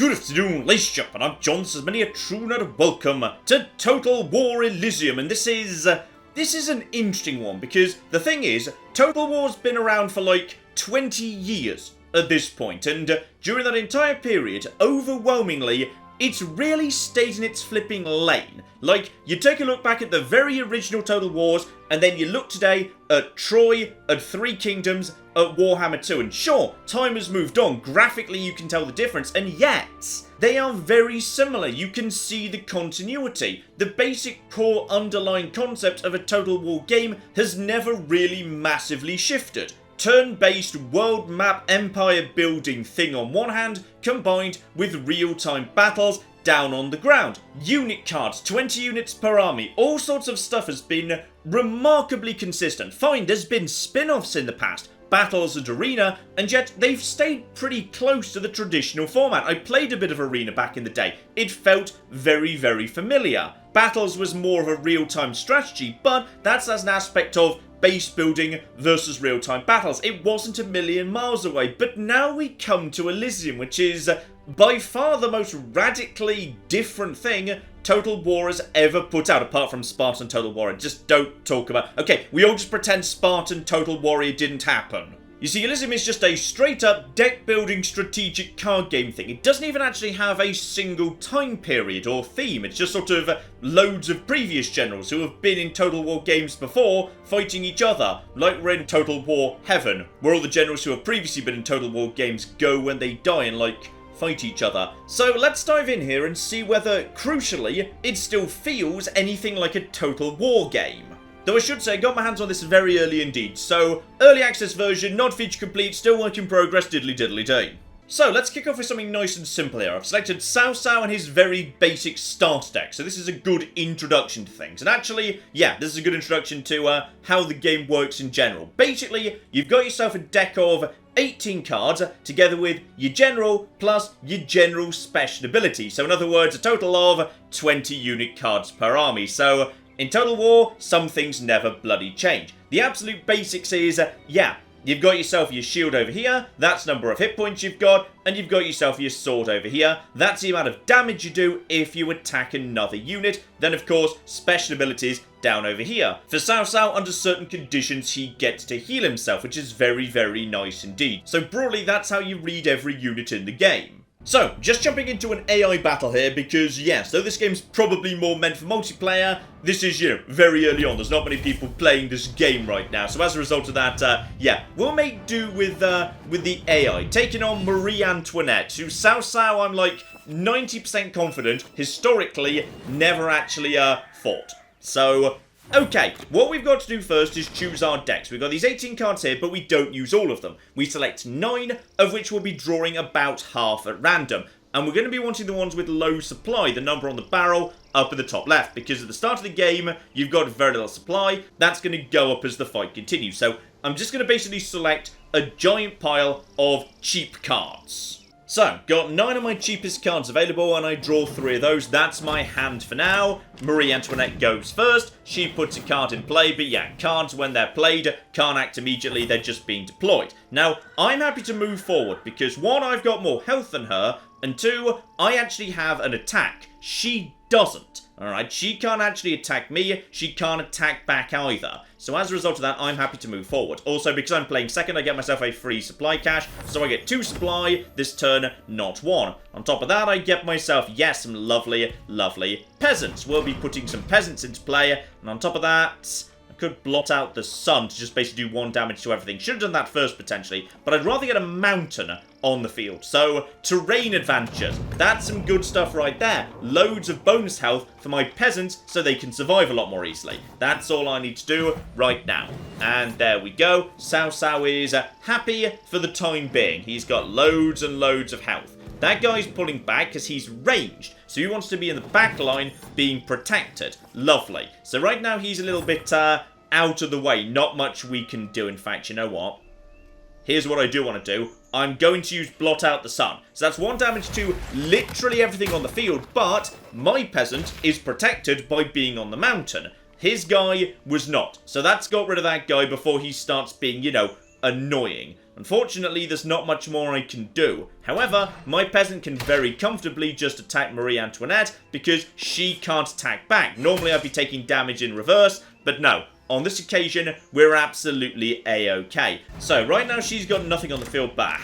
Good afternoon, ladies and gentlemen, I'm John, this is many a true nerd. Welcome to Total War Elysium, and this is an interesting one, because the thing is, Total War's been around for like 20 years at this point, and during that entire period, overwhelmingly, it's really stayed in its flipping lane. Like, you take a look back at the very original Total Wars, and then you look today at Troy, at Three Kingdoms, at Warhammer 2, and sure, time has moved on, graphically you can tell the difference, and yet, they are very similar. You can see the continuity. The basic core underlying concept of a Total War game has never really massively shifted. Turn-based world map empire building thing on one hand, combined with real-time battles down on the ground. Unit cards, 20 units per army, all sorts of stuff has been remarkably consistent. Fine, there's been spin-offs in the past, battles and arena, and yet they've stayed pretty close to the traditional format. I played a bit of arena back in the day. It felt very, very familiar. Battles was more of a real-time strategy, but that's as an aspect of base building versus real-time battles. It wasn't a million miles away, but now we come to Elysium, which is by far the most radically different thing Total War has ever put out, apart from Spartan Total Warrior. Just don't talk about... Okay, we all just pretend Spartan Total Warrior didn't happen. You see, Elysium is just a straight-up deck-building strategic card game thing. It doesn't even actually have a single time period or theme. It's just sort of loads of previous generals who have been in Total War games before fighting each other, like we're in Total War Heaven, where all the generals who have previously been in Total War games go when they die and, like, fight each other. So let's dive in here and see whether, crucially, it still feels anything like a Total War game. Though I should say, I got my hands on this very early indeed, so early access version, not feature complete, still work in progress, diddly diddly day. So let's kick off with something nice and simple here. I've selected Cao Cao and his very basic start deck, so this is a good introduction to things. And actually, yeah, this is a good introduction to how the game works in general. Basically, you've got yourself a deck of 18 cards, together with your general plus your general special ability. So in other words, a total of 20 unit cards per army. So in Total War, some things never bloody change. The absolute basics is, yeah, you've got yourself your shield over here, that's number of hit points you've got, and you've got yourself your sword over here. That's the amount of damage you do if you attack another unit. Then, of course, special abilities down over here. For Cao Cao, under certain conditions, he gets to heal himself, which is very, very nice indeed. So broadly, that's how you read every unit in the game. So, just jumping into an AI battle here, because yes, though this game's probably more meant for multiplayer, this is, you know, very early on. There's not many people playing this game right now. So as a result of that, yeah, we'll make do with the AI. Taking on Marie Antoinette, who Cao Cao, I'm like 90% confident, historically, never actually fought. So, okay, what we've got to do first is choose our decks. We've got these 18 cards here, but we don't use all of them. We select 9, of which we'll be drawing about half at random. And we're going to be wanting the ones with low supply, the number on the barrel up at the top left, because at the start of the game, you've got very little supply. That's going to go up as the fight continues. So I'm just going to basically select a giant pile of cheap cards. So, got 9 of my cheapest cards available, and I draw 3 of those. That's my hand for now. Marie Antoinette goes first. She puts a card in play, but yeah, cards, when they're played, can't act immediately. They're just being deployed. Now, I'm happy to move forward, because 1, I've got more health than her, and 2, I actually have an attack. She doesn't. Alright, she can't actually attack me, she can't attack back either. So as a result of that, I'm happy to move forward. Also, because I'm playing second, I get myself a free supply cache, so I get 2 supply this turn, not 1. On top of that, I get myself, yes, some lovely, lovely peasants. We'll be putting some peasants into play, and on top of that, I could blot out the sun to just basically do 1 damage to everything. Should have done that first, potentially, but I'd rather get a mountain on the field. So, terrain advantages. That's some good stuff right there. Loads of bonus health for my peasants so they can survive a lot more easily. That's all I need to do right now. And there we go. Cao Cao is happy for the time being. He's got loads and loads of health. That guy's pulling back because he's ranged. So he wants to be in the back line being protected. Lovely. So right now he's a little bit out of the way. Not much we can do. In fact, you know what? Here's what I do want to do. I'm going to use Blot Out the Sun. So that's 1 damage to literally everything on the field, but my peasant is protected by being on the mountain. His guy was not. So that's got rid of that guy before he starts being, you know, annoying. Unfortunately, there's not much more I can do. However, my peasant can very comfortably just attack Marie Antoinette because she can't attack back. Normally, I'd be taking damage in reverse, but no. On this occasion, we're absolutely a-okay. So, right now she's got nothing on the field but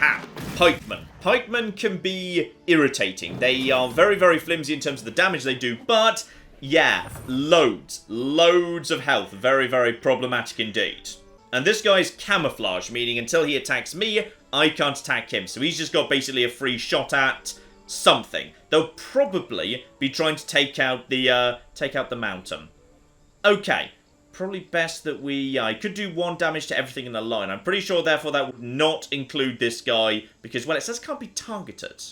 pikemen. Pikemen can be irritating. They are very, very flimsy in terms of the damage they do, but yeah, loads of health. Very, very problematic indeed. And this guy's camouflage, meaning until he attacks me, I can't attack him. So he's just got basically a free shot at something. They'll probably be trying to take out the mountain. Okay. Probably best that I could do 1 damage to everything in the line. I'm pretty sure, therefore, that would not include this guy, because, well, it says can't be targeted.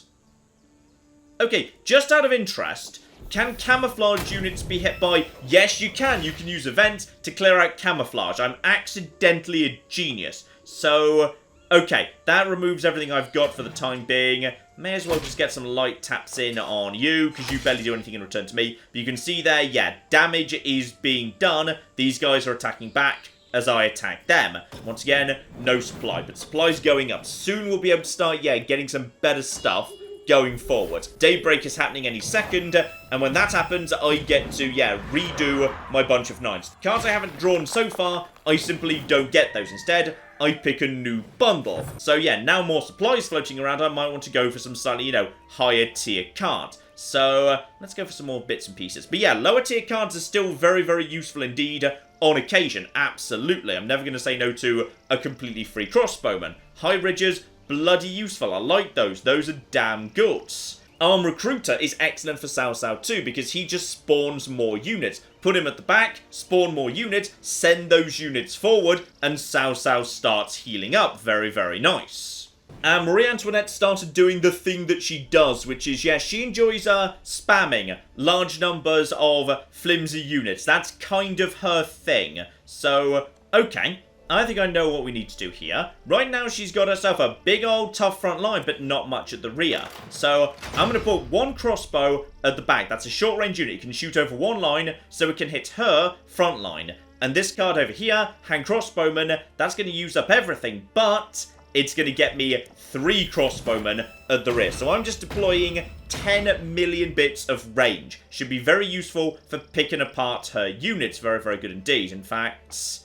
Okay, just out of interest, can camouflage units be hit by... Yes, you can. You can use events to clear out camouflage. I'm accidentally a genius. So, okay, that removes everything I've got for the time being. May as well just get some light taps in on you, because you barely do anything in return to me. But you can see there, yeah, damage is being done. These guys are attacking back as I attack them. Once again, no supply, but supply's going up. Soon we'll be able to start, yeah, getting some better stuff going forward. Daybreak is happening any second, and when that happens, I get to, yeah, redo my bunch of 9s. The cards I haven't drawn so far, I simply don't get those. Instead, I pick a new bundle. So yeah, now more supplies floating around, I might want to go for some slightly, higher tier card. So let's go for some more bits and pieces. But yeah, lower tier cards are still very, very useful indeed on occasion. Absolutely. I'm never going to say no to a completely free crossbowman. High ridges, bloody useful. I like those. Those are damn good. Arm Recruiter is excellent for Cao Cao too, because he just spawns more units. Put him at the back, spawn more units, send those units forward, and Cao Cao starts healing up. Very, very nice. And Marie Antoinette started doing the thing that she does, which is, yeah, she enjoys spamming large numbers of flimsy units. That's kind of her thing. So, okay. I think I know what we need to do here. Right now, she's got herself a big old tough front line, but not much at the rear. So, I'm going to put 1 crossbow at the back. That's a short-range unit. It can shoot over 1 line, so it can hit her front line. And this card over here, Hand Crossbowman, that's going to use up everything, but it's going to get me 3 crossbowmen at the rear. So I'm just deploying 10 million bits of range. Should be very useful for picking apart her units. Very, very good indeed. In fact...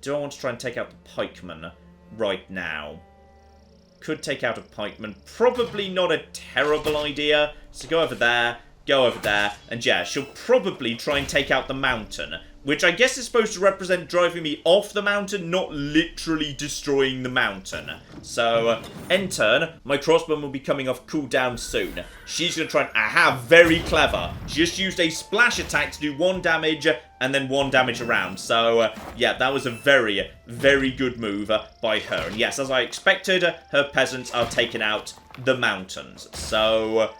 do I want to try and take out the pikeman right now? Could take out a pikeman. Probably not a terrible idea. So go over there, and yeah, she'll probably try and take out the mountain. Which I guess is supposed to represent driving me off the mountain, not literally destroying the mountain. So, end turn, my crossbowman will be coming off cooldown soon. She's going to try and... aha, very clever. She just used a splash attack to do 1 damage, and then 1 damage around. So, yeah, that was a very, very good move by her. And yes, as I expected, her peasants are taking out the mountains. So,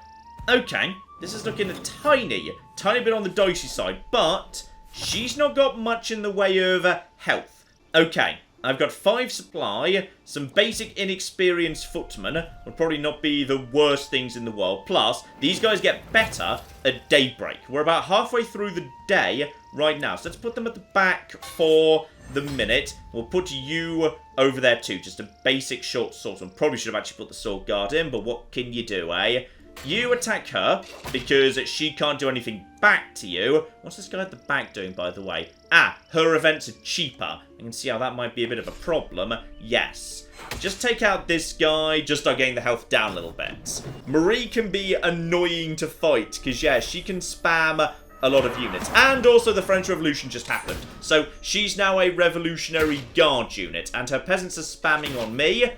okay, this is looking a tiny bit on the dicey side, but... she's not got much in the way of health. Okay, I've got 5 supply, some basic inexperienced footmen would probably not be the worst things in the world. Plus, these guys get better at daybreak. We're about halfway through the day right now, so let's put them at the back for the minute. We'll put you over there too, just a basic short swordsman. Probably should have actually put the sword guard in, but what can you do, eh? You attack her, because she can't do anything back to you. What's this guy at the back doing, by the way? Ah, her events are cheaper. You can see how that might be a bit of a problem. Yes. Just take out this guy, just start getting the health down a little bit. Marie can be annoying to fight, because, yeah, she can spam a lot of units. And also the French Revolution just happened. So she's now a Revolutionary Guard unit, and her peasants are spamming on me.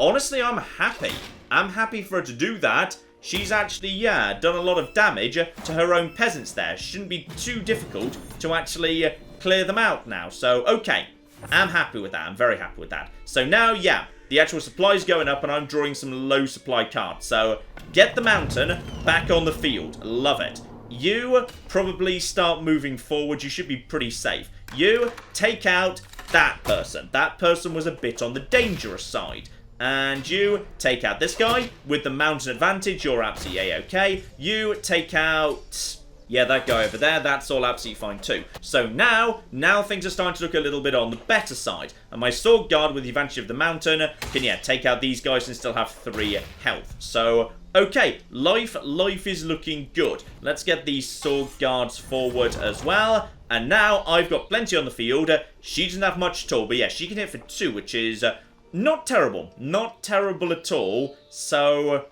Honestly, I'm happy. I'm happy for her to do that. She's actually, yeah, done a lot of damage to her own peasants there. Shouldn't be too difficult to actually clear them out now. So, okay. I'm happy with that. I'm very happy with that. So now, yeah, the actual supply's going up and I'm drawing some low supply cards. So, get the mountain back on the field. Love it. You probably start moving forward. You should be pretty safe. You take out that person. That person was a bit on the dangerous side. And you take out this guy with the mountain advantage. You're absolutely A-okay. You take out Yeah, that guy over there, that's all absolutely fine too. So now things are starting to look a little bit on the better side. And my sword guard, with the advantage of the mountain, can, yeah, take out these guys and still have 3 health. So, okay, life is looking good. Let's get these sword guards forward as well. And now I've got plenty on the field. She doesn't have much at all, but yeah, she can hit for 2, which is not terrible. Not terrible at all. So,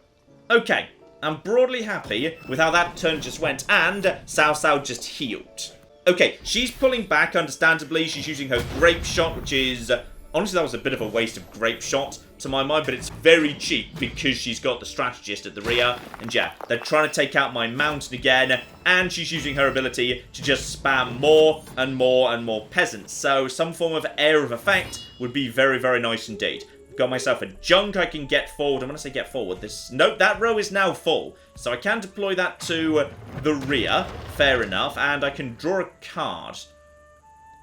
okay. I'm broadly happy with how that turn just went, and Cao Cao just healed. Okay, she's pulling back, understandably. She's using her grape shot, which is... honestly, that was a bit of a waste of grape shot, to my mind, but it's very cheap because she's got the strategist at the rear. And yeah, they're trying to take out my mountain again, and she's using her ability to just spam more and more and more peasants. So some form of air of effect would be very, very nice indeed. Got myself a junk I can get forward. I'm going to say get forward. Nope, that row is now full. So I can deploy that to the rear. Fair enough. And I can draw a card.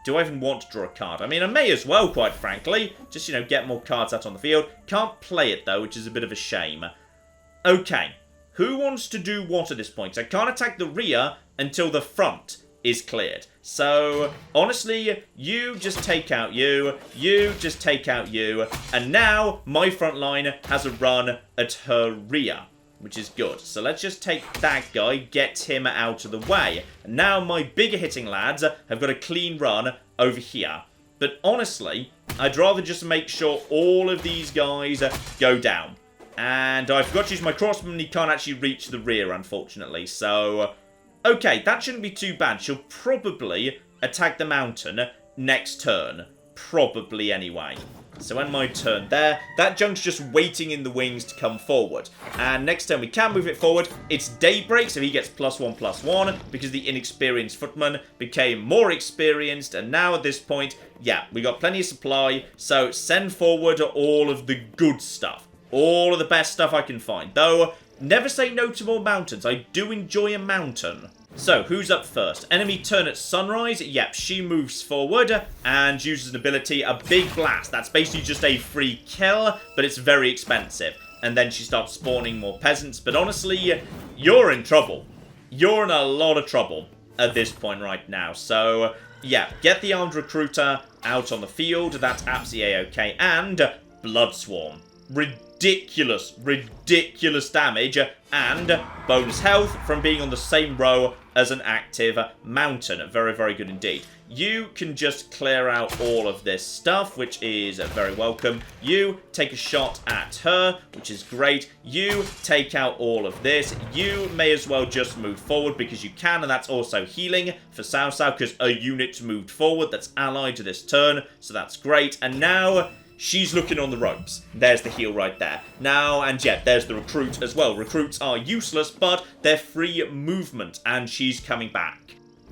Do I even want to draw a card? I mean, I may as well, quite frankly. Just, you know, get more cards out on the field. Can't play it, though, which is a bit of a shame. Okay. Who wants to do what at this point? I can't attack the rear until the front is cleared. So, honestly, you just take out you just take out you, and now my front line has a run at her rear, which is good. So let's just take that guy, get him out of the way. And now my bigger hitting lads have got a clean run over here. But honestly, I'd rather just make sure all of these guys go down. And I forgot to use my crossman, he can't actually reach the rear, unfortunately, so... okay, that shouldn't be too bad. She'll probably attack the mountain next turn. Probably, anyway. So when my turn there, that junk's just waiting in the wings to come forward. And next turn we can move it forward. It's Daybreak, so he gets +1/+1, because the inexperienced footman became more experienced. And now at this point, yeah, we got plenty of supply. So send forward all of the good stuff. All of the best stuff I can find. Though... never say no to more mountains. I do enjoy a mountain. So, who's up first? Enemy turn at sunrise. Yep, she moves forward and uses an ability, a big blast. That's basically just a free kill, but it's very expensive. And then she starts spawning more peasants. But honestly, you're in trouble. You're in a lot of trouble at this point right now. So, yeah, get the armed recruiter out on the field. That's absolutely A-okay. And Blood Swarm. Ridiculous damage, and bonus health from being on the same row as an active mountain. Very, very good indeed. You can just clear out all of this stuff, which is very welcome. You take a shot at her, which is great. You take out all of this. You may as well just move forward because you can, and that's also healing for Cao Cao because a unit moved forward that's allied to this turn, so that's great. And now... she's looking on the ropes. There's the heal right there. Now, and yeah, there's the recruit as well. Recruits are useless, but they're free movement, and she's coming back.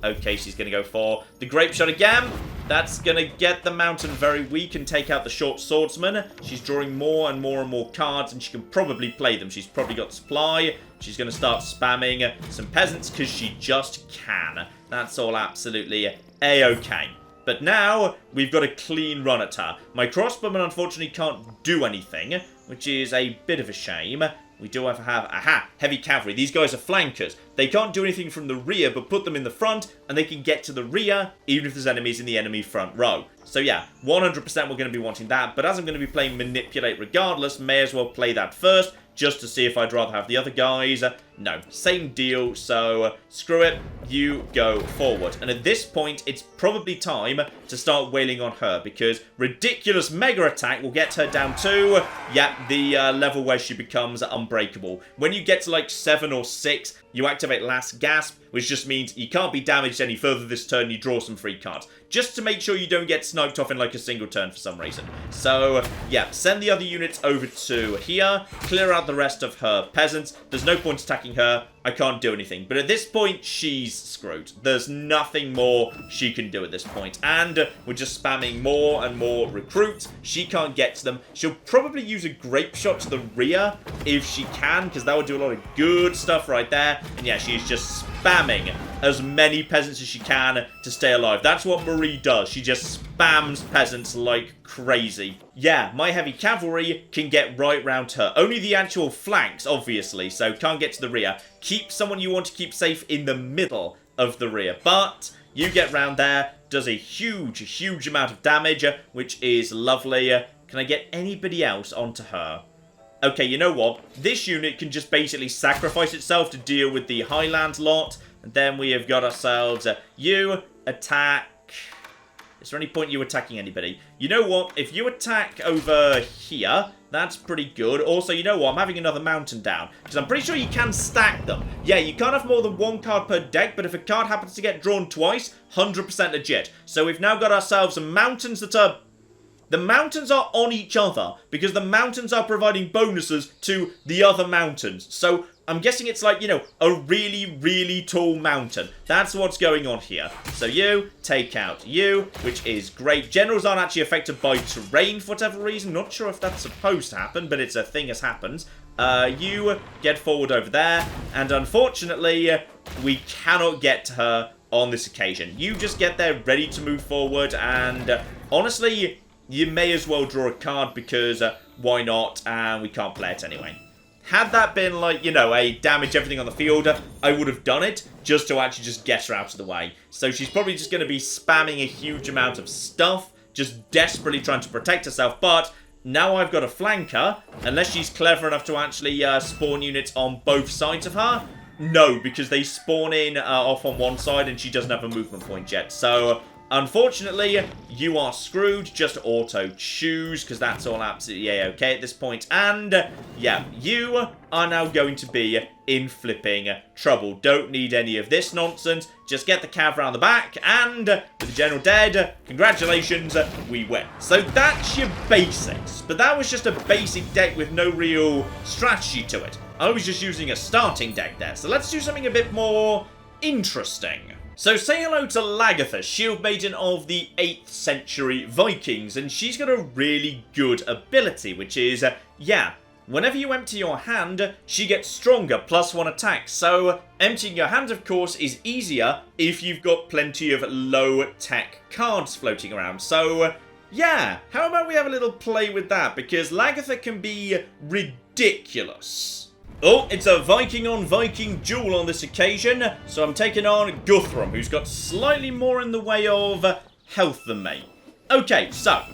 Okay, she's going to go for the grape shot again. That's going to get the mountain very weak and take out the short swordsman. She's drawing more and more and more cards, and she can probably play them. She's probably got supply. She's going to start spamming some peasants because she just can. That's all absolutely a-okay. But now, we've got a clean run at her. My crossbowman, unfortunately, can't do anything, which is a bit of a shame. We do have, aha, heavy cavalry. These guys are flankers. They can't do anything from the rear, but put them in the front, and they can get to the rear, even if there's enemies in the enemy front row. So yeah, 100% we're going to be wanting that, but as I'm going to be playing Manipulate regardless, may as well play that first, just to see if I'd rather have the other guys. No, same deal, so screw it, you go forward. And at this point, it's probably time to start wailing on her, because ridiculous mega attack will get her down to, the level where she becomes unbreakable. When you get to like 7 or 6, you activate Last Gasp, which just means you can't be damaged any further this turn, you draw some free cards. Just to make sure you don't get sniped off in like a single turn for some reason. So, yeah, send the other units over to here, clear out the rest of her peasants. There's no point attacking her, I can't do anything. But at this point, she's screwed. There's nothing more she can do at this point. And we're just spamming more and more recruits. She can't get to them. She'll probably use a grape shot to the rear if she can, because that would do a lot of good stuff right there. And yeah, she's just spamming as many peasants as she can to stay alive. That's what Marie does. She just spams peasants like crazy. Yeah, my heavy cavalry can get right round her. Only the actual flanks, obviously, so can't get to the rear. Keep someone you want to keep safe in the middle of the rear. But you get round there, does a huge amount of damage, which is lovely. Can I get anybody else onto her? Okay, you know what? This unit can just basically sacrifice itself to deal with the Highlands lot. And then we have got ourselves, you attack. Is there any point you attacking anybody? You know what? If you attack over here, that's pretty good. Also, you know what? I'm having another mountain down. Because I'm pretty sure you can stack them. Yeah, you can't have more than one card per deck. But if a card happens to get drawn twice, 100% legit. So we've now got ourselves some mountains that are... The mountains are on each other, because the mountains are providing bonuses to the other mountains. So, I'm guessing it's like, you know, a really tall mountain. That's what's going on here. So you take out you, which is great. Generals aren't actually affected by terrain for whatever reason. Not sure if that's supposed to happen, but it's a thing as happens. You get forward over there, and unfortunately, we cannot get to her on this occasion. You just get there ready to move forward, and honestly... You may as well draw a card because why not? And we can't play it anyway. Had that been like, you know, a damage everything on the field, I would have done it just to actually just get her out of the way. So she's probably just going to be spamming a huge amount of stuff, just desperately trying to protect herself. But now I've got a flanker, unless she's clever enough to actually spawn units on both sides of her. No, because they spawn in off on one side and she doesn't have a movement point yet. So... Unfortunately, you are screwed. Just auto-choose, because that's all absolutely okay at this point. And, yeah, you are now going to be in flipping trouble. Don't need any of this nonsense. Just get the cav around the back, and with the general dead, congratulations, we win. So that's your basics. But that was just a basic deck with no real strategy to it. I was just using a starting deck there. So let's do something a bit more interesting. So say hello to Lagertha, shield maiden of the 8th century Vikings, and she's got a really good ability, which is, yeah, whenever you empty your hand, she gets stronger, +1 attack. So emptying your hand, of course, is easier if you've got plenty of low-tech cards floating around. So, yeah, how about we have a little play with that, because Lagertha can be ridiculous. Oh, it's a Viking on Viking duel on this occasion, so I'm taking on Guthrum, who's got slightly more in the way of health than me. Okay, so.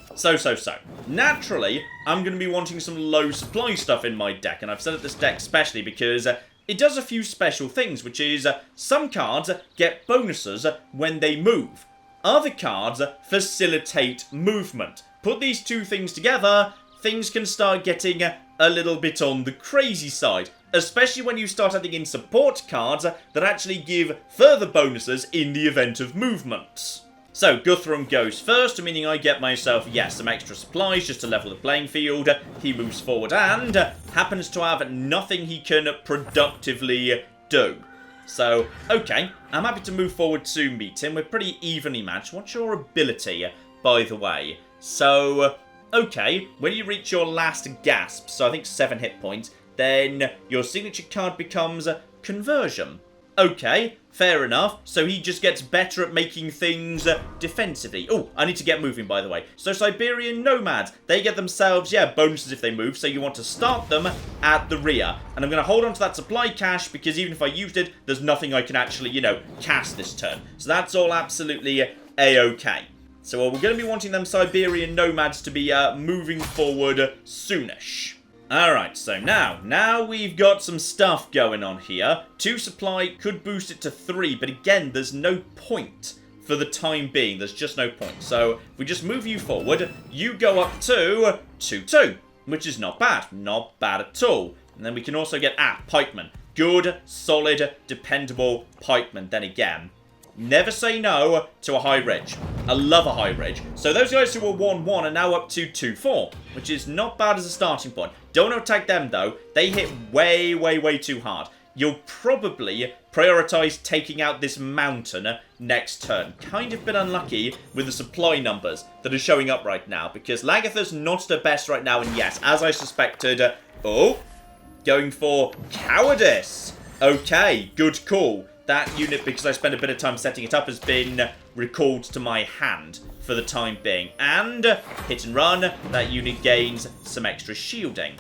Naturally, I'm going to be wanting some low supply stuff in my deck, and I've set up this deck specially because it does a few special things, which is some cards get bonuses when they move. Other cards facilitate movement. Put these two things together, things can start getting a little bit on the crazy side, especially when you start adding in support cards that actually give further bonuses in the event of movement. So, Guthrum goes first, meaning I get myself, yes, some extra supplies just to level the playing field. He moves forward and happens to have nothing he can productively do. So, okay, I'm happy to move forward to meet him. We're pretty evenly matched. What's your ability, by the way? So... Okay, when you reach your last gasp, so I think 7 hit points, then your signature card becomes Conversion. Okay, fair enough. So he just gets better at making things defensively. Oh, I need to get moving, by the way. So Siberian Nomads, they get themselves, yeah, bonuses if they move, so you want to start them at the rear. And I'm going to hold on to that supply cache, because even if I used it, there's nothing I can actually, you know, cast this turn. So that's all absolutely A-okay. So we're going to be wanting them Siberian Nomads to be moving forward soonish. Alright, so now we've got some stuff going on here. 2 supply could boost it to 3, but again, there's no point for the time being. There's just no point. So if we just move you forward, you go up to 2-2, which is not bad. Not bad at all. And then we can also get, Pikeman. Good, solid, dependable Pikeman. Then again... Never say no to a high ridge. I love a high ridge. So those guys who were 1-1 are now up to 2-4, which is not bad as a starting point. Don't want to attack them, though. They hit way too hard. You'll probably prioritize taking out this mountain next turn. Kind of been unlucky with the supply numbers that are showing up right now, because Lagertha's not the best right now, and yes, as I suspected, going for cowardice. Okay, good call. that unit, because I spent a bit of time setting it up, has been recalled to my hand for the time being. And hit and run, that unit gains some extra shielding.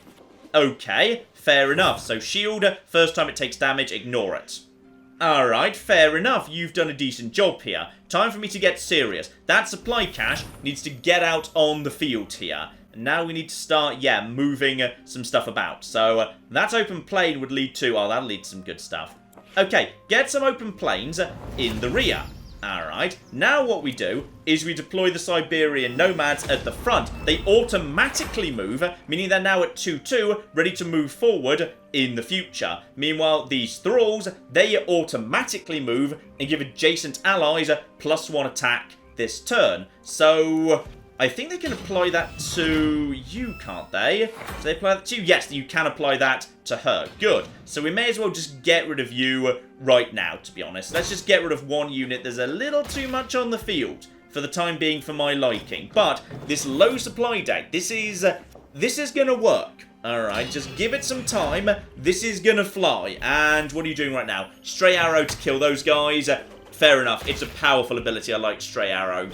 Okay, fair enough. So shield, first time it takes damage, ignore it. Alright, fair enough. You've done a decent job here. Time for me to get serious. That supply cache needs to get out on the field here. And now we need to start, yeah, moving some stuff about. So that open plain would lead to... Oh, that'll lead to some good stuff. Okay, get some open plains in the rear. Alright, now what we do is we deploy the Siberian nomads at the front. They automatically move, meaning they're now at 2-2, ready to move forward in the future. Meanwhile, these thralls, they automatically move and give adjacent allies a +1 attack this turn. So I think they can apply that to you, can't they? So they apply that to you? Yes, you can apply that to her. Good. So we may as well just get rid of you right now, to be honest. Let's just get rid of one unit. There's a little too much on the field for the time being for my liking. But this low supply deck, this is going to work. Alright, just give it some time. This is going to fly. And what are you doing right now? Stray arrow to kill those guys. Fair enough. It's a powerful ability. I like stray arrow.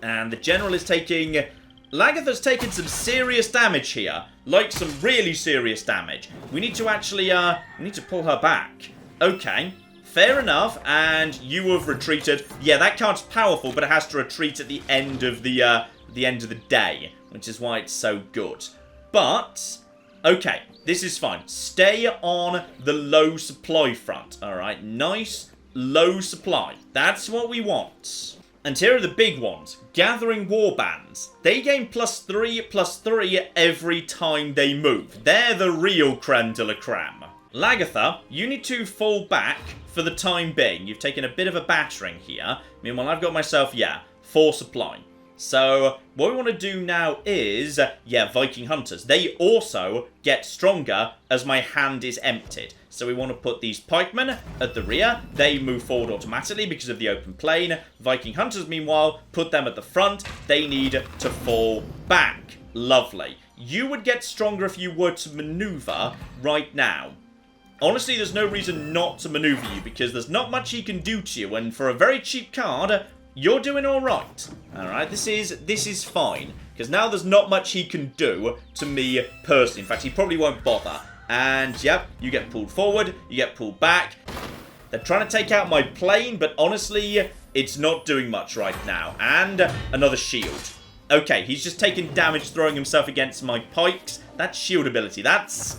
And the general is taking... Lagertha's taken some serious damage here. Like, some really serious damage. We need to actually, we need to pull her back. Okay, fair enough. And you have retreated. Yeah, that card's powerful, but it has to retreat at the end of the day. Which is why it's so good. But, okay, this is fine. Stay on the low supply front. Alright, nice low supply. That's what we want. And here are the big ones. Gathering Warbands. They gain +3/+3 every time they move. They're the real creme de la creme. Lagertha, you need to fall back for the time being. You've taken a bit of a battering here. Meanwhile, I've got myself, yeah, 4 supply. So, what we want to do now is, yeah, Viking Hunters. They also get stronger as my hand is emptied. So we want to put these pikemen at the rear. They move forward automatically because of the open plain. Viking Hunters, meanwhile, put them at the front. They need to fall back. Lovely. You would get stronger if you were to maneuver right now. Honestly, there's no reason not to maneuver you because there's not much he can do to you. And for a very cheap card... You're doing alright. Alright, this is fine. Because now there's not much he can do to me personally. In fact, he probably won't bother. And, yep, you get pulled forward, you get pulled back. They're trying to take out my plane, but honestly, it's not doing much right now. And another shield. Okay, he's just taking damage throwing himself against my pikes. That's shield ability. That's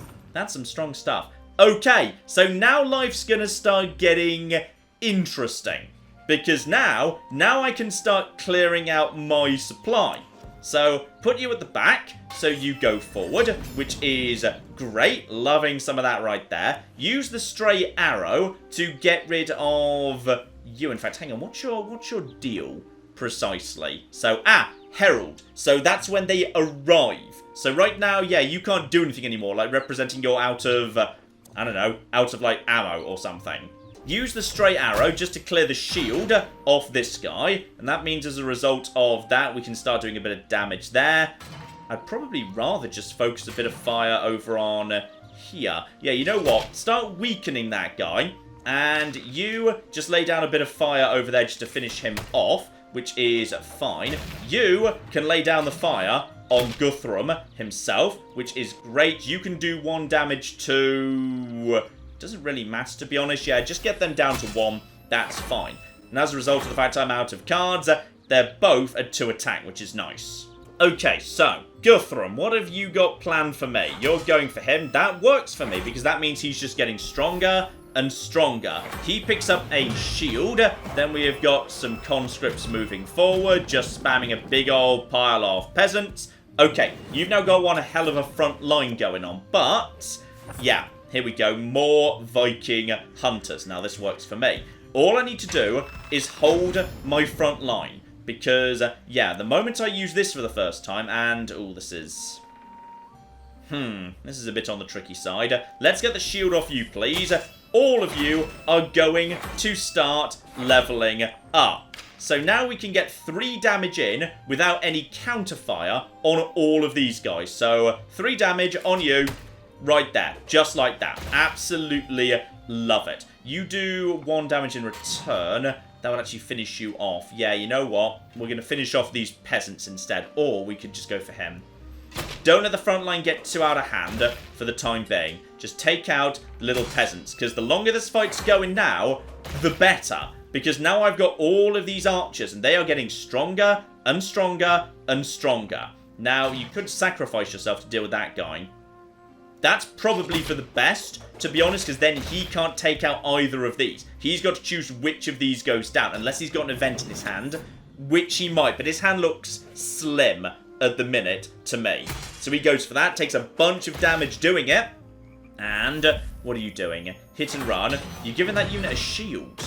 some strong stuff. Okay, so now life's gonna start getting interesting. Because now I can start clearing out my supply. So, put you at the back, so you go forward, which is great. Loving some of that right there. Use the stray arrow to get rid of you. In fact, hang on, what's your deal precisely? So, Herald. So that's when they arrive. So right now, yeah, you can't do anything anymore, like representing you're out of, I don't know, out of like ammo or something. Use the stray arrow just to clear the shield off this guy. And that means as a result of that, we can start doing a bit of damage there. I'd probably rather just focus a bit of fire over on here. Yeah, you know what? Start weakening that guy. And you just lay down a bit of fire over there just to finish him off, which is fine. You can lay down the fire on Guthrum himself, which is great. You can do 1 damage to... Doesn't really matter, to be honest. Yeah, just get them down to 1. That's fine. And as a result of the fact I'm out of cards, they're both at 2 attack, which is nice. Okay, so, Guthrum, what have you got planned for me? You're going for him. That works for me, because that means he's just getting stronger and stronger. He picks up a shield. Then we have got some conscripts moving forward, just spamming a big old pile of peasants. Okay, you've now got one hell of a front line going on, but, yeah. Here we go, more Viking Hunters. Now, this works for me. All I need to do is hold my front line. Because, yeah, the moment I use this for the first time, and... Oh, this is... This is a bit on the tricky side. Let's get the shield off you, please. All of you are going to start leveling up. So now we can get 3 damage in without any counterfire on all of these guys. So, 3 damage on you. Right there. Just like that. Absolutely love it. You do 1 damage in return. That would actually finish you off. Yeah, you know what? We're going to finish off these peasants instead. Or we could just go for him. Don't let the front line get too out of hand for the time being. Just take out the little peasants. Because the longer this fight's going now, the better. Because now I've got all of these archers. And they are getting stronger and stronger and stronger. Now, you could sacrifice yourself to deal with that guy. That's probably for the best, to be honest, because then he can't take out either of these. He's got to choose which of these goes down, unless he's got an event in his hand, which he might. But his hand looks slim at the minute to me. So he goes for that, takes a bunch of damage doing it. And what are you doing? Hit and run. You're giving that unit a shield.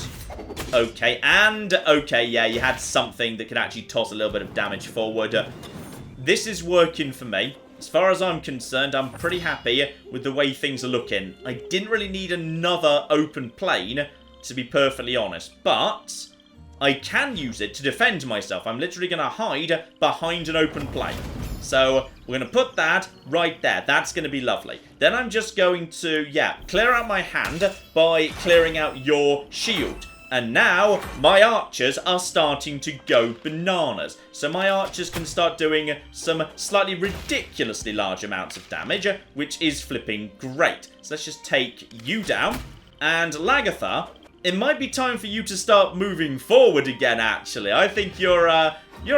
Okay, and okay, yeah, you had something that could actually toss a little bit of damage forward. This is working for me. As far as I'm concerned, I'm pretty happy with the way things are looking. I didn't really need another open plane, to be perfectly honest. But I can use it to defend myself. I'm literally going to hide behind an open plane. So we're going to put that right there. That's going to be lovely. Then I'm just going to, yeah, clear out my hand by clearing out your shield. And now, my archers are starting to go bananas. So my archers can start doing some slightly ridiculously large amounts of damage, which is flipping great. So let's just take you down. And Lagertha, it might be time for you to start moving forward again, actually. I think you're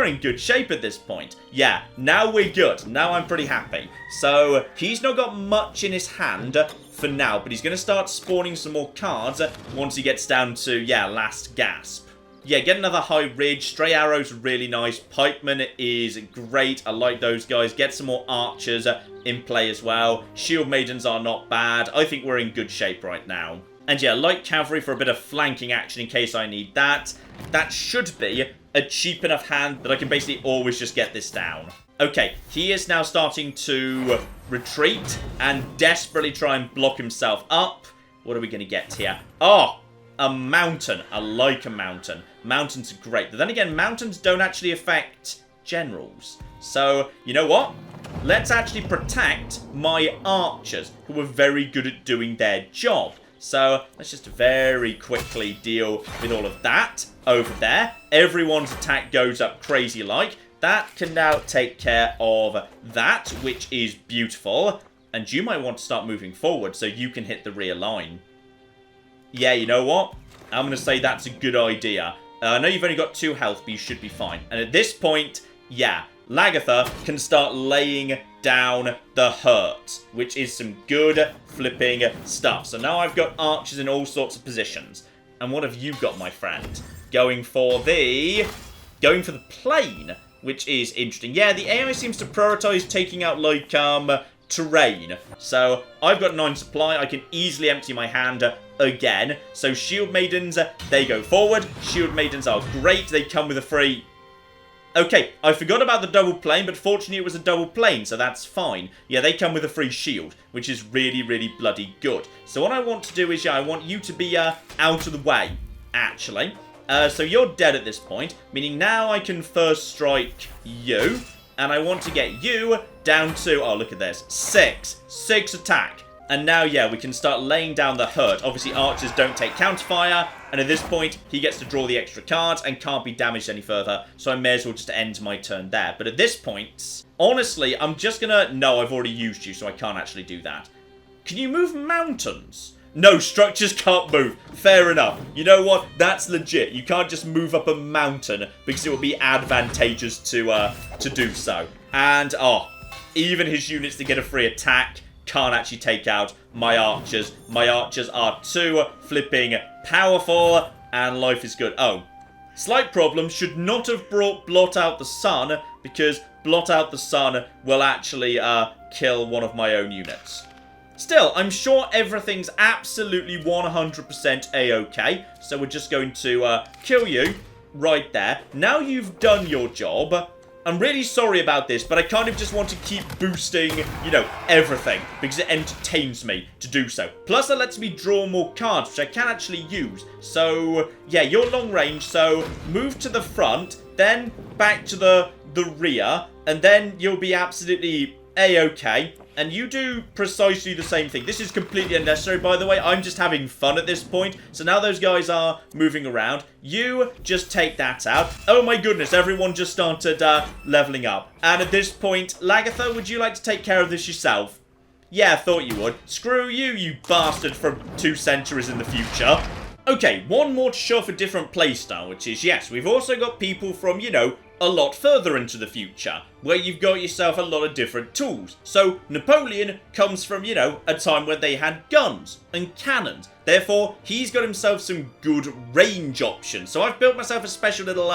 in good shape at this point. Yeah, now we're good. Now I'm pretty happy. So, he's not got much in his hand for now, but he's going to start spawning some more cards once he gets down to, yeah, last gasp. Yeah, get another high ridge. Stray arrows are really nice. Pikemen is great. I like those guys. Get some more archers in play as well. Shield maidens are not bad. I think we're in good shape right now. And yeah, light cavalry for a bit of flanking action in case I need that. That should be a cheap enough hand that I can basically always just get this down. Okay, he is now starting to retreat and desperately try and block himself up. What are we going to get here? Oh, a mountain. I like a mountain. Mountains are great. But then again, mountains don't actually affect generals. So, you know what? Let's actually protect my archers, who are very good at doing their job. So, let's just very quickly deal with all of that over there. Everyone's attack goes up crazy-like. That can now take care of that, which is beautiful. And you might want to start moving forward so you can hit the rear line. Yeah, you know what? I'm going to say that's a good idea. I know you've only got 2 health, but you should be fine. And at this point, yeah, Lagertha can start laying down the hurt, which is some good flipping stuff. So now I've got archers in all sorts of positions. And what have you got, my friend? Going for the plane, which is interesting. Yeah, the AI seems to prioritize taking out, like, terrain. So I've got 9 supply. I can easily empty my hand again. So shield maidens, they go forward. Shield maidens are great. They come with a free... Okay, I forgot about the double plane, but fortunately it was a double plane, so that's fine. Yeah, they come with a free shield, which is really, really bloody good. So what I want to do is, yeah, I want you to be out of the way, actually. So you're dead at this point, meaning now I can first strike you, and I want to get you down to, oh, look at this, 6 attack. And now, yeah, we can start laying down the hurt. Obviously, archers don't take counterfire, and at this point, he gets to draw the extra cards and can't be damaged any further, so I may as well just end my turn there. But at this point, honestly, I'm just gonna... No, I've already used you, so I can't actually do that. Can you move mountains? No, structures can't move. Fair enough. You know what? That's legit. You can't just move up a mountain because it would be advantageous to do so. And, oh, even his units to get a free attack can't actually take out my archers. My archers are too flipping powerful, and life is good. Oh, slight problem. Should not have brought Blot Out the Sun, because Blot Out the Sun will actually kill one of my own units. Still, I'm sure everything's absolutely 100% a-okay, so we're just going to kill you right there. Now you've done your job. I'm really sorry about this, but I kind of just want to keep boosting, you know, everything, because it entertains me to do so. Plus, it lets me draw more cards, which I can actually use. So, yeah, you're long range, so move to the front, then back to the rear, and then you'll be absolutely a-okay. And you do precisely the same thing. This is completely unnecessary, by the way. I'm just having fun at this point. So now those guys are moving around. You just take that out. Oh my goodness, everyone just started leveling up. And at this point, Lagertha, would you like to take care of this yourself? Yeah, I thought you would. Screw you, you bastard from 2 centuries in the future. Okay, one more to show off a different playstyle, which is, yes, we've also got people from, you know, a lot further into the future, where you've got yourself a lot of different tools. So, Napoleon comes from, you know, a time when they had guns and cannons. Therefore, he's got himself some good range options. So I've built myself a special little,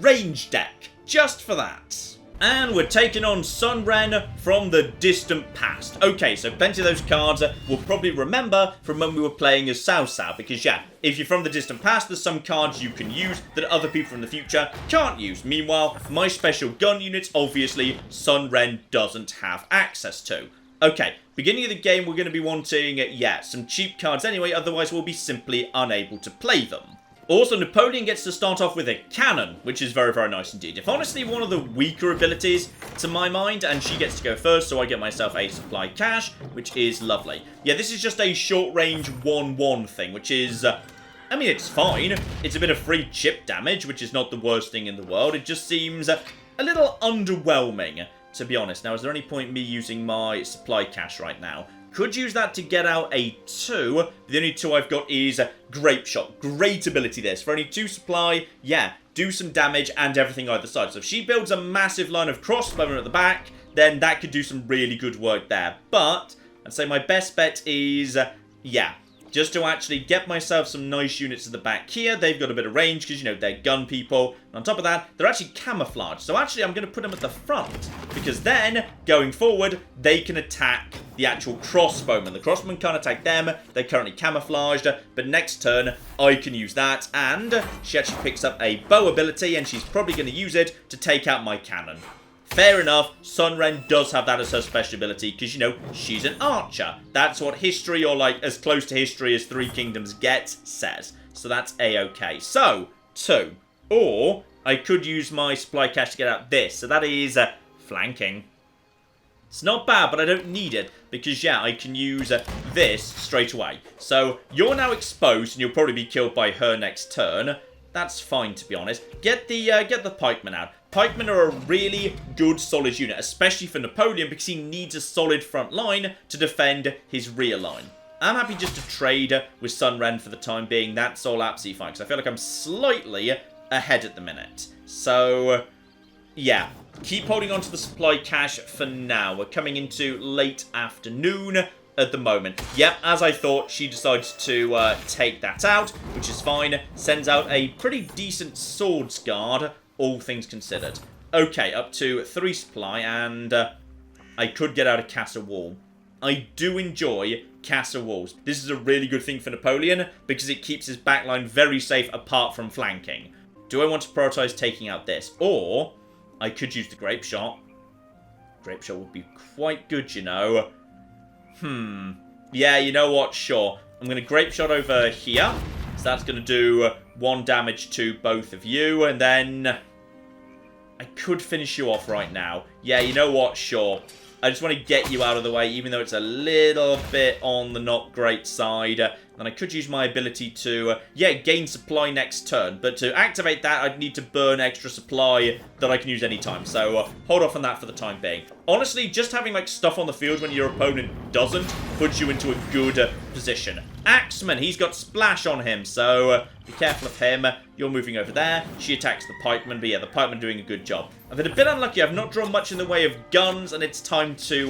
range deck, just for that. And we're taking on Sunren from the distant past. Okay, so plenty of those cards we'll probably remember from when we were playing as Cao Cao. Because, yeah, if you're from the distant past, there's some cards you can use that other people from the future can't use. Meanwhile, my special gun units, obviously, Sunren doesn't have access to. Okay, beginning of the game, we're going to be wanting, yeah, some cheap cards anyway. Otherwise, we'll be simply unable to play them. Also, Napoleon gets to start off with a cannon, which is very, very nice indeed. If honestly one of the weaker abilities to my mind, and she gets to go first, so I get myself a supply cache, which is lovely. Yeah, this is just a short-range 1-1 thing, which is, I mean, it's fine. It's a bit of free chip damage, which is not the worst thing in the world. It just seems a little underwhelming, to be honest. Now, is there any point in me using my supply cache right now? Could use that to get out a 2. The only 2 I've got is Grape Shot. Great ability this. For only 2 supply, yeah, do some damage and everything either side. So if she builds a massive line of crossbowmen at the back, then that could do some really good work there. But I'd say my best bet is, yeah, just to actually get myself some nice units at the back here. They've got a bit of range because, you know, they're gun people. And on top of that, they're actually camouflaged. So actually, I'm going to put them at the front because then, going forward, they can attack the actual crossbowmen. The crossbowmen can't attack them. They're currently camouflaged. But next turn, I can use that. And she actually picks up a bow ability, and she's probably going to use it to take out my cannon. Fair enough, Sunren does have that as her special ability because, you know, she's an archer. That's what history, or like as close to history as Three Kingdoms gets, says. So that's a-okay. So, 2. Or I could use my supply cache to get out this. So that is flanking. It's not bad, but I don't need it because, yeah, I can use this straight away. So you're now exposed and you'll probably be killed by her next turn. That's fine, to be honest. Get the pikemen out. Pikemen are a really good solid unit, especially for Napoleon because he needs a solid front line to defend his rear line. I'm happy just to trade with Sunren for the time being. That's all absolutely fine because I feel like I'm slightly ahead at the minute. So, yeah, keep holding on to the supply cache for now. We're coming into late afternoon at the moment. Yep, as I thought, she decides to take that out, which is fine. Sends out a pretty decent swords guard, all things considered. Okay, up to 3 supply, and I could get out a castle wall. I do enjoy castle walls. This is a really good thing for Napoleon, because it keeps his backline very safe apart from flanking. Do I want to prioritize taking out this? Or I could use the grape shot. Grape shot would be quite good, you know. Yeah, you know what? Sure. I'm going to grape shot over here. So that's going to do 1 damage to both of you. And then I could finish you off right now. Yeah, you know what? Sure. I just want to get you out of the way, even though it's a little bit on the not great side. And I could use my ability to, yeah, gain supply next turn. But to activate that, I'd need to burn extra supply that I can use anytime. So hold off on that for the time being. Honestly, just having like stuff on the field when your opponent doesn't puts you into a good position. Axeman, he's got splash on him, so be careful of him. You're moving over there. She attacks the pikeman, but yeah, the pikeman doing a good job. I've been a bit unlucky. I've not drawn much in the way of guns, and it's time to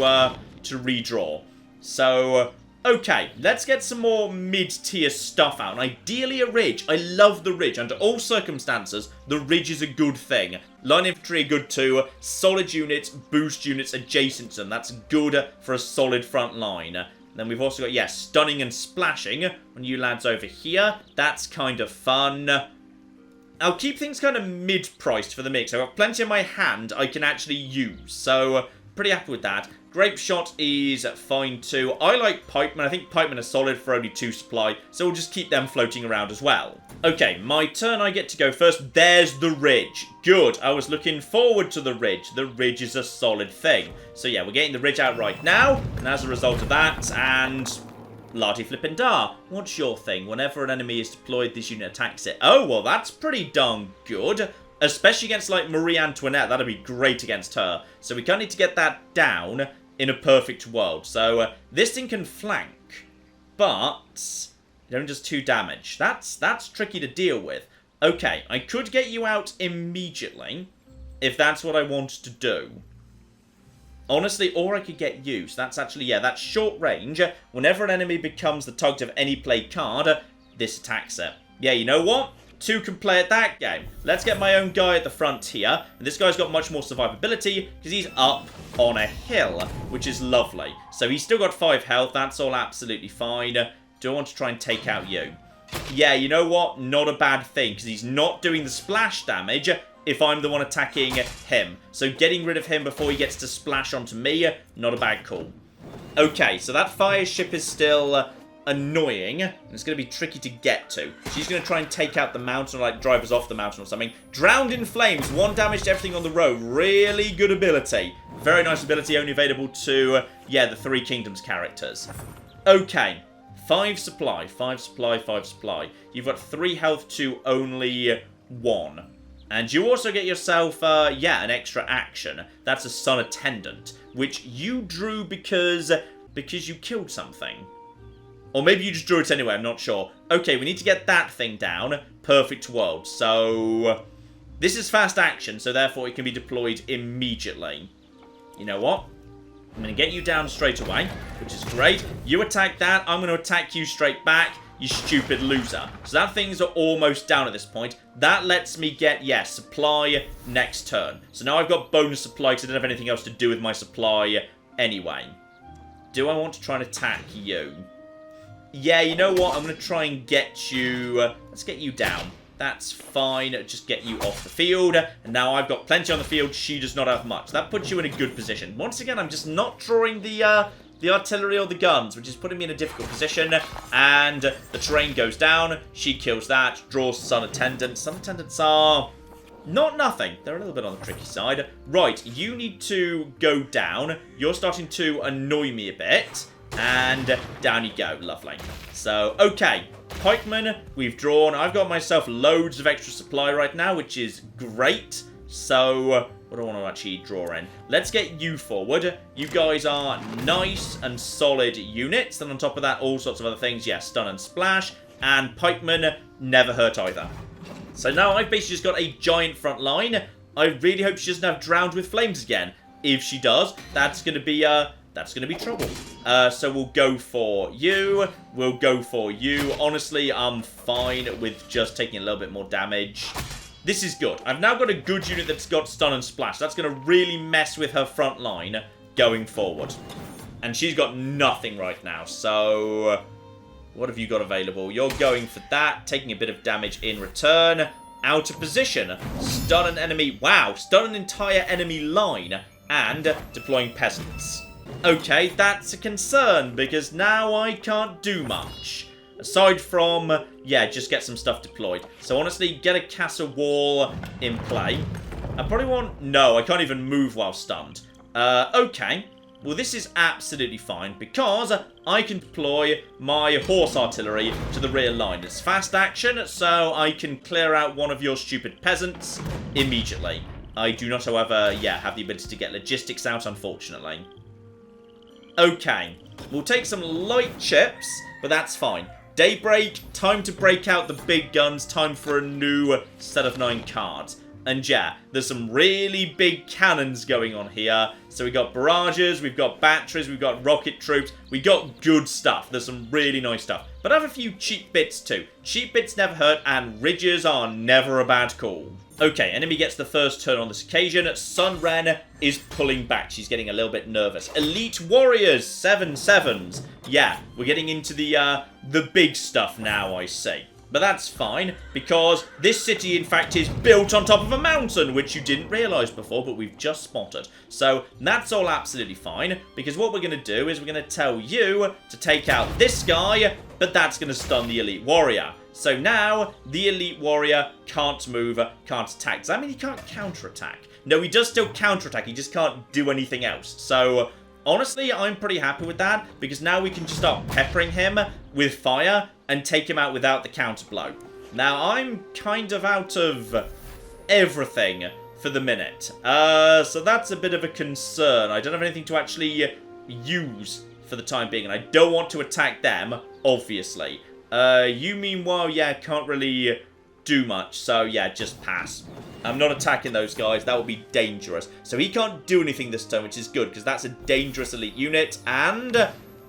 redraw. So, okay, let's get some more mid-tier stuff out. And ideally a ridge. I love the ridge. Under all circumstances, the ridge is a good thing. Line infantry are good too. Solid units, boost units adjacent to them. That's good for a solid front line. Then we've also got, yeah, stunning and splashing on you lads over here. That's kind of fun. I'll keep things kind of mid-priced for the mix. I've got plenty in my hand I can actually use. So, pretty happy with that. Grape Shot is fine too. I like Pikemen. I think Pikemen are solid for only 2 supply, so we'll just keep them floating around as well. Okay, my turn. I get to go first. There's the ridge. Good. I was looking forward to the ridge. The ridge is a solid thing. So yeah, we're getting the ridge out right now, and as a result of that, and... Lardy Flippin' Dar, what's your thing? Whenever an enemy is deployed, this unit attacks it. Oh, well, that's pretty darn good. Especially against, like, Marie Antoinette. That'd be great against her. So we kind of need to get that down in a perfect world. So this thing can flank, but it only does 2 damage. That's tricky to deal with. Okay, I could get you out immediately if that's what I wanted to do. Honestly, or I could get you. So that's actually, yeah, that's short range. Whenever an enemy becomes the target of any played card, this attacks it. Yeah, you know what? 2 can play at that game. Let's get my own guy at the front here. And this guy's got much more survivability because he's up on a hill, which is lovely. So he's still got 5 health. That's all absolutely fine. Do I want to try and take out you? Yeah, you know what? Not a bad thing because he's not doing the splash damage if I'm the one attacking him. So getting rid of him before he gets to splash onto me, not a bad call. Okay, so that fire ship is still annoying, and it's going to be tricky to get to. She's going to try and take out the mountain, or like drive us off the mountain or something. Drowned in Flames, 1 damage to everything on the road. Really good ability. Very nice ability, only available to, yeah, the 3 Kingdoms characters. Okay, 5 supply, 5 supply, 5 supply. You've got 3 health to only 1. And you also get yourself, yeah, an extra action. That's a Sun Attendant, which you drew because you killed something. Or maybe you just drew it anyway, I'm not sure. Okay, we need to get that thing down. Perfect world. So, this is fast action, so therefore it can be deployed immediately. You know what? I'm going to get you down straight away, which is great. You attack that, I'm going to attack you straight back. You stupid loser. So that things are almost down at this point. That lets me get, yes, supply next turn. So now I've got bonus supply because I don't have anything else to do with my supply anyway. Do I want to try and attack you? Yeah, you know what? I'm going to try and get you... let's get you down. That's fine. Just get you off the field. And now I've got plenty on the field. She does not have much. That puts you in a good position. Once again, I'm just not drawing the artillery or the guns, which is putting me in a difficult position. And the terrain goes down. She kills that. Draws Sun Attendant. Sun Attendants are not nothing. They're a little bit on the tricky side. Right, you need to go down. You're starting to annoy me a bit. And down you go. Lovely. So, okay. Pikemen, we've drawn. I've got myself loads of extra supply right now, which is great. So, what do I want to actually draw in? Let's get you forward. You guys are nice and solid units. And on top of that, all sorts of other things. Yes, stun and splash. And pikemen never hurt either. So now I've basically just got a giant front line. I really hope she doesn't have drowned with flames again. If she does, that's going to be trouble. So we'll go for you. We'll go for you. Honestly, I'm fine with just taking a little bit more damage. This is good. I've now got a good unit that's got stun and splash. That's going to really mess with her front line going forward. And she's got nothing right now. So, what have you got available? You're going for that, taking a bit of damage in return. Out of position. Stun an enemy. Wow, stun an entire enemy line. And deploying peasants. Okay, that's a concern, because now I can't do much. Aside from, yeah, just get some stuff deployed. So honestly, get a castle wall in play. I probably want... no, I can't even move while stunned. Okay. Well, this is absolutely fine, because I can deploy my horse artillery to the rear line. It's fast action, so I can clear out one of your stupid peasants immediately. I do not, however, yeah, have the ability to get logistics out, unfortunately. Okay, we'll take some light chips, but that's fine. Daybreak, time to break out the big guns, time for a new set of 9 cards. And yeah, there's some really big cannons going on here. So we've got barrages, we've got batteries, we've got rocket troops, we got good stuff. There's some really nice stuff. But I have a few cheap bits too. Cheap bits never hurt, and ridges are never a bad call. Okay, enemy gets the first turn on this occasion. Sunren is pulling back. She's getting a little bit nervous. Elite Warriors, 7/7s. Yeah, we're getting into the big stuff now, I see. But that's fine, because this city, in fact, is built on top of a mountain, which you didn't realise before, but we've just spotted. So that's all absolutely fine, because what we're going to do is we're going to tell you to take out this guy, but that's going to stun the elite warrior. So now, the elite warrior can't move, can't attack. Does that mean he can't counterattack? No, he does still counterattack, he just can't do anything else. So honestly, I'm pretty happy with that, because now we can just start peppering him with fire and take him out without the counterblow. Now, I'm kind of out of everything for the minute. So that's a bit of a concern. I don't have anything to actually use for the time being, and I don't want to attack them, obviously. You, meanwhile, yeah, can't really do much, so yeah, just pass. I'm not attacking those guys, that would be dangerous. So he can't do anything this turn, which is good, because that's a dangerous elite unit, and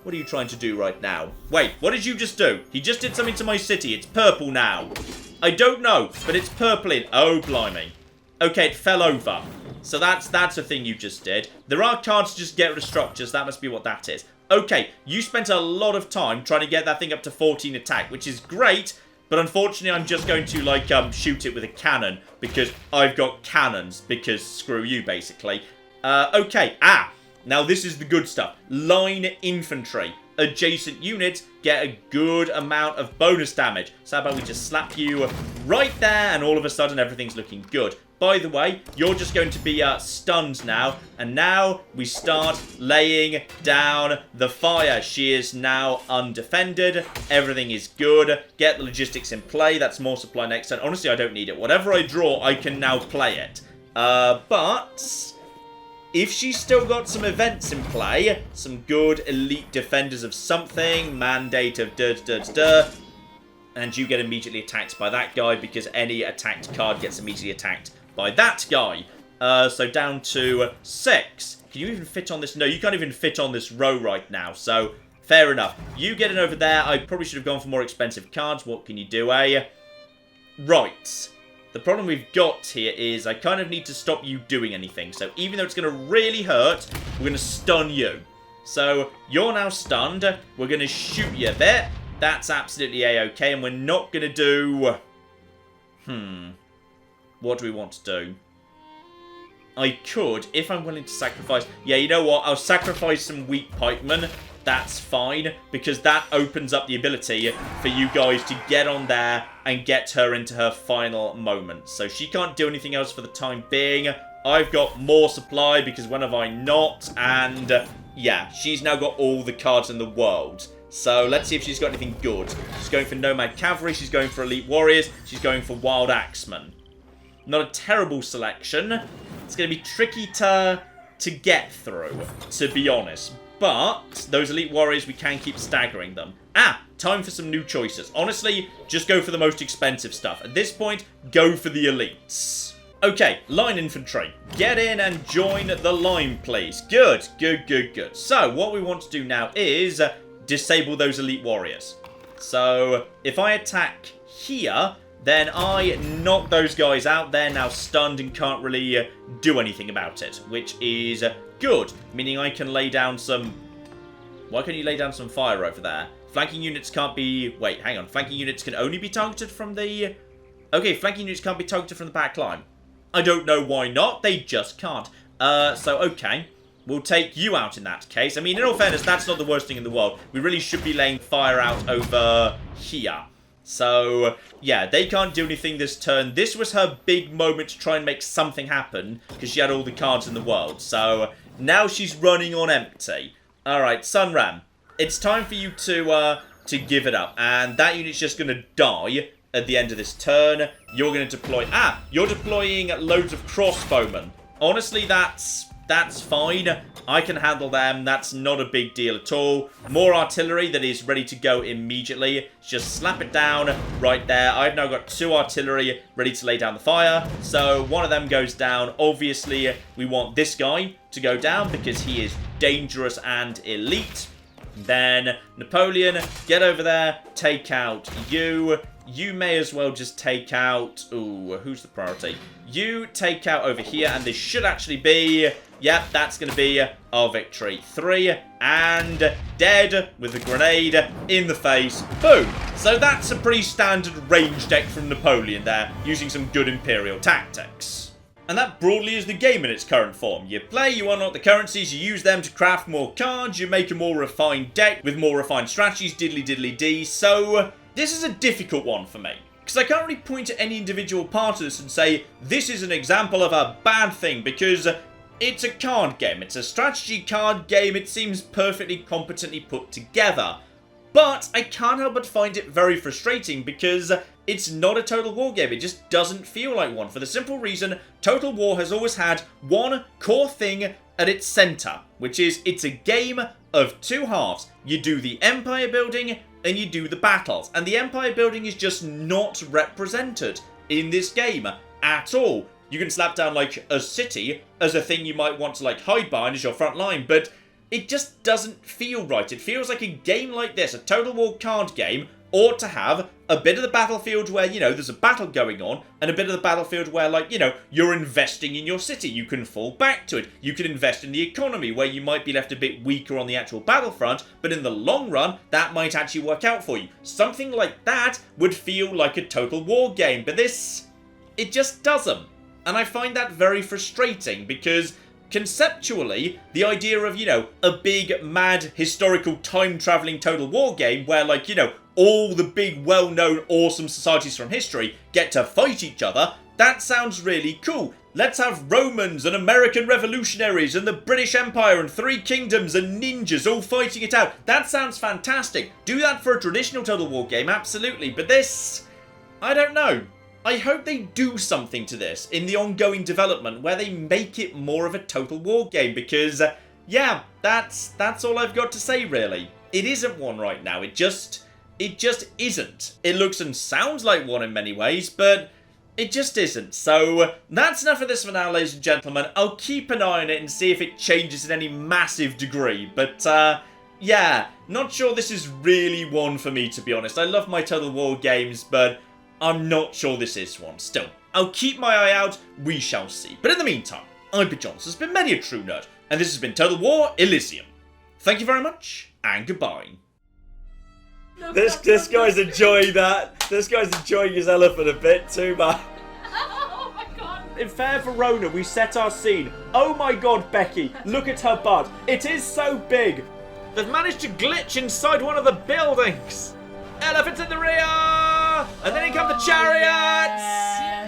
what are you trying to do right now? Wait, what did you just do? He just did something to my city, it's purple now. I don't know, but it's purpling. Oh, blimey. Okay, it fell over. So that's a thing you just did. There are cards to just get rid of structures, that must be what that is. Okay, you spent a lot of time trying to get that thing up to 14 attack, which is great, but unfortunately I'm just going to, like, shoot it with a cannon, because I've got cannons, because screw you, basically. Okay, now this is the good stuff. Line infantry. Adjacent units get a good amount of bonus damage. So how about we just slap you right there, and all of a sudden everything's looking good. By the way, you're just going to be stunned now, and now we start laying down the fire. She is now undefended. Everything is good. Get the logistics in play. That's more supply next turn. Honestly, I don't need it. Whatever I draw, I can now play it. But if she's still got some events in play, some good elite defenders of something, mandate of and you get immediately attacked by that guy, because any attacked card gets immediately attacked by that guy. So down to 6. Can you even fit on this? No, you can't even fit on this row right now. So fair enough. You get it over there. I probably should have gone for more expensive cards. What can you do, eh? Right. The problem we've got here is I kind of need to stop you doing anything. So even though it's going to really hurt, we're going to stun you. So you're now stunned. We're going to shoot you a bit. That's absolutely a-okay. And we're not going to do... What do we want to do? I could, if I'm willing to sacrifice... Yeah, you know what? I'll sacrifice some weak pikemen. That's fine, because that opens up the ability for you guys to get on there and get her into her final moment. So she can't do anything else for the time being. I've got more supply, because when have I not? And yeah, she's now got all the cards in the world. So let's see if she's got anything good. She's going for Nomad Cavalry, she's going for Elite Warriors, she's going for Wild Axemen. Not a terrible selection. It's going to be tricky to get through, to be honest. But those Elite Warriors, we can keep staggering them. Time for some new choices. Honestly, just go for the most expensive stuff. At this point, go for the elites. Okay, line infantry. Get in and join the line, please. Good. So, what we want to do now is disable those Elite Warriors. So, if I attack here, then I knock those guys out. They're now stunned and can't really do anything about it, which is good, meaning I can lay down some... Why can't you lay down some fire over there? Flanking units can't be... Wait, hang on. Flanking units can only be targeted from the... Okay, flanking units can't be targeted from the back line. I don't know why not. They just can't. So, okay. We'll take you out in that case. I mean, in all fairness, that's not the worst thing in the world. We really should be laying fire out over here. So, yeah, they can't do anything this turn. This was her big moment to try and make something happen, because she had all the cards in the world. So, now she's running on empty. Alright, Sunram, it's time for you to give it up. And that unit's just going to die at the end of this turn. You're going to deploy... you're deploying loads of crossbowmen. Honestly, that's fine. I can handle them. That's not a big deal at all. More artillery that is ready to go immediately. Just slap it down right there. I've now got 2 artillery ready to lay down the fire. So one of them goes down. Obviously, we want this guy to go down because he is dangerous and elite. Then Napoleon, get over there, take out you. you may as well just take out... Ooh, who's the priority? You take out over here, and this should actually be... Yep, that's going to be our victory. 3, and dead with a grenade in the face. Boom! So that's a pretty standard range deck from Napoleon there, using some good Imperial tactics. And that broadly is the game in its current form. You play, you unlock the currencies, you use them to craft more cards, you make a more refined deck with more refined strategies, diddly diddly dee. So this is a difficult one for me, because I can't really point to any individual part of this and say, this is an example of a bad thing, because it's a card game. It's a strategy card game. It seems perfectly competently put together. But I can't help but find it very frustrating because it's not a Total War game. It just doesn't feel like one. For the simple reason, Total War has always had one core thing at its center, which is it's a game of two halves. You do the empire building and you do the battles. And the empire building is just not represented in this game at all. You can slap down like a city as a thing you might want to like hide behind as your front line, but it just doesn't feel right. It feels like a game like this, a Total War card game, ought to have a bit of the battlefield where, you know, there's a battle going on, and a bit of the battlefield where, like, you know, you're investing in your city. You can fall back to it. You can invest in the economy, where you might be left a bit weaker on the actual battlefront, but in the long run, that might actually work out for you. Something like that would feel like a Total War game, but this, it just doesn't. And I find that very frustrating, because conceptually, the idea of, you know, a big, mad, historical, time-travelling Total War game where, like, you know, all the big, well-known, awesome societies from history get to fight each other, that sounds really cool. Let's have Romans and American revolutionaries and the British Empire and 3 kingdoms and ninjas all fighting it out. That sounds fantastic. Do that for a traditional Total War game, absolutely. But this, I don't know. I hope they do something to this in the ongoing development where they make it more of a Total War game because, yeah, that's all I've got to say, really. It isn't one right now. It just isn't. It looks and sounds like one in many ways, but it just isn't. So that's enough of this for now, ladies and gentlemen. I'll keep an eye on it and see if it changes in any massive degree, but, yeah, not sure this is really one for me, to be honest. I love my Total War games, but I'm not sure this is one. Still, I'll keep my eye out. We shall see. But in the meantime, I've been John. This has been many a true nerd, and this has been Total War Elysium. Thank you very much, and goodbye. This guy's enjoying that. This guy's enjoying his elephant a bit too much. Oh my god. In fair Verona, we set our scene. Oh my god, Becky, look at her butt. It is so big. They've managed to glitch inside one of the buildings. Elephants in the rear! And then in come the chariots!